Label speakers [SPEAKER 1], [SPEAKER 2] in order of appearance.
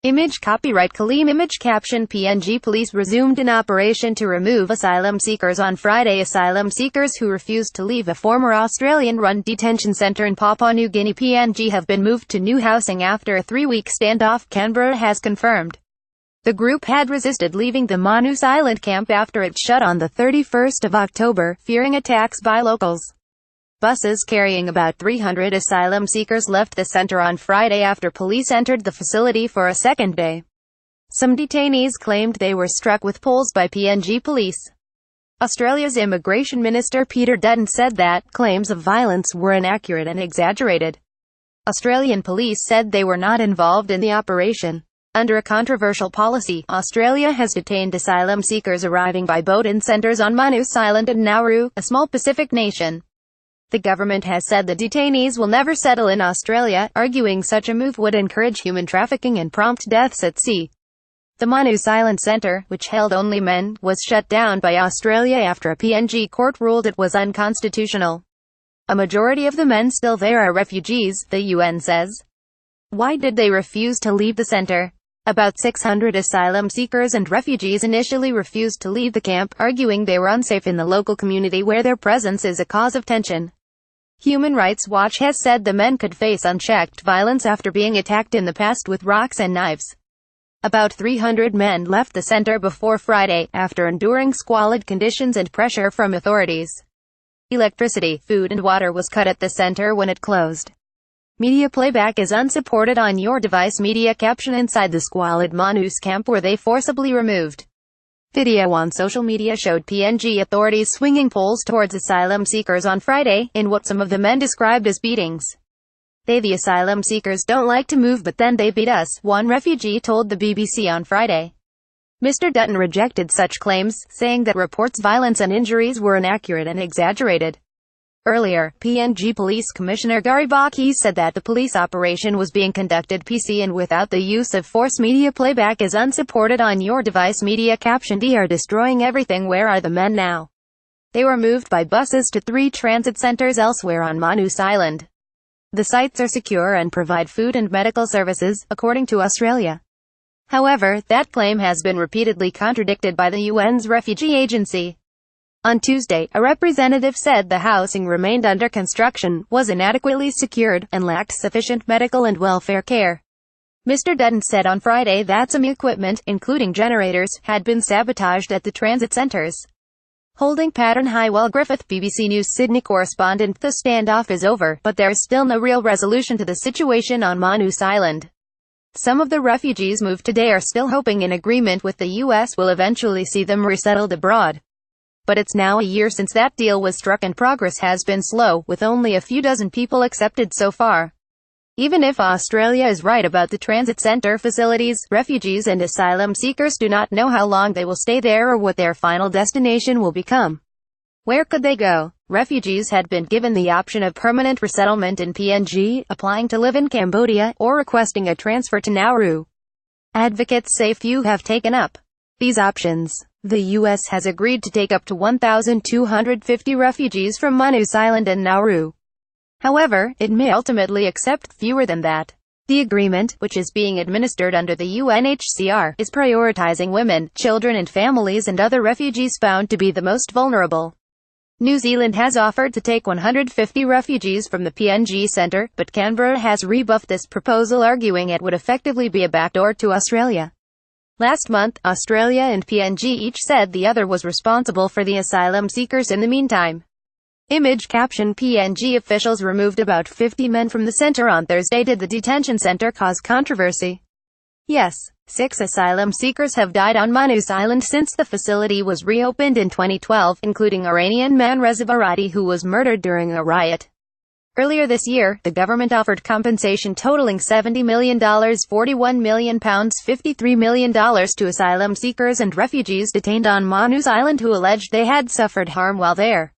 [SPEAKER 1] Image copyright Kaleem. Image caption PNG police resumed an operation to remove asylum seekers on Friday. Asylum seekers who refused to leave a former Australian-run detention centre in Papua New Guinea PNG have been moved to new housing after a 3-week standoff, Canberra has confirmed. The group had resisted leaving the Manus Island camp after it shut on the 31st of October, fearing attacks by locals. Buses carrying about 300 asylum seekers left the centre on Friday after police entered the facility for a second day. Some detainees claimed they were struck with poles by PNG police. Australia's Immigration Minister Peter Dutton said that claims of violence were inaccurate and exaggerated. Australian police said they were not involved in the operation. Under a controversial policy, Australia has detained asylum seekers arriving by boat in centres on Manus Island and Nauru, a small Pacific nation. The government has said the detainees will never settle in Australia, arguing such a move would encourage human trafficking and prompt deaths at sea. The Manus Island Centre, which held only men, was shut down by Australia after a PNG court ruled it was unconstitutional. A majority of the men still there are refugees, the UN says. Why did they refuse to leave the centre? About 600 asylum seekers and refugees initially refused to leave the camp, arguing they were unsafe in the local community where their presence is a cause of tension. Human Rights Watch has said the men could face unchecked violence after being attacked in the past with rocks and knives. About 300 men left the centre before Friday, after enduring squalid conditions and pressure from authorities. Electricity, food and water was cut at the centre when it closed. Media playback is unsupported on your device. Media caption inside the squalid Manus camp were they forcibly removed. Video on social media showed PNG authorities swinging poles towards asylum seekers on Friday, in what some of the men described as beatings. The asylum seekers don't like to move but then they beat us, one refugee told the BBC on Friday. Mr. Dutton rejected such claims, saying that reports violence and injuries were inaccurate and exaggerated. Earlier, PNG Police Commissioner Garibaki said that the police operation was being conducted peacefully and without the use of force. Media playback is unsupported on your device. Media caption they are destroying everything. Where are the men now? They were moved by buses to 3 transit centres elsewhere on Manus Island. The sites are secure and provide food and medical services, according to Australia. However, that claim has been repeatedly contradicted by the UN's refugee agency. On Tuesday, a representative said the housing remained under construction, was inadequately secured, and lacked sufficient medical and welfare care. Mr. Dutton said on Friday that some equipment, including generators, had been sabotaged at the transit centres. Holding pattern Hywell Griffith, BBC News Sydney correspondent. The standoff is over, but there is still no real resolution to the situation on Manus Island. Some of the refugees moved today are still hoping an agreement with the US will eventually see them resettled abroad. But it's now a year since that deal was struck and progress has been slow, with only a few dozen people accepted so far. Even if Australia is right about the transit centre facilities, refugees and asylum seekers do not know how long they will stay there or what their final destination will become. Where could they go? Refugees had been given the option of permanent resettlement in PNG, applying to live in Cambodia, or requesting a transfer to Nauru. Advocates say few have taken up these options. The U.S. has agreed to take up to 1,250 refugees from Manus Island and Nauru. However, it may ultimately accept fewer than that. The agreement, which is being administered under the UNHCR, is prioritizing women, children and families and other refugees found to be the most vulnerable. New Zealand has offered to take 150 refugees from the PNG centre, but Canberra has rebuffed this proposal, arguing it would effectively be a backdoor to Australia. Last month, Australia and PNG each said the other was responsible for the asylum seekers in the meantime. Image caption PNG officials removed about 50 men from the centre on Thursday. Did the detention centre cause controversy? Yes. 6 asylum seekers have died on Manus Island since the facility was reopened in 2012, including Iranian man Reza Varadi, who was murdered during a riot. Earlier this year, the government offered compensation totaling $70 million, £41 million, $53 million to asylum seekers and refugees detained on Manus Island who alleged they had suffered harm while there.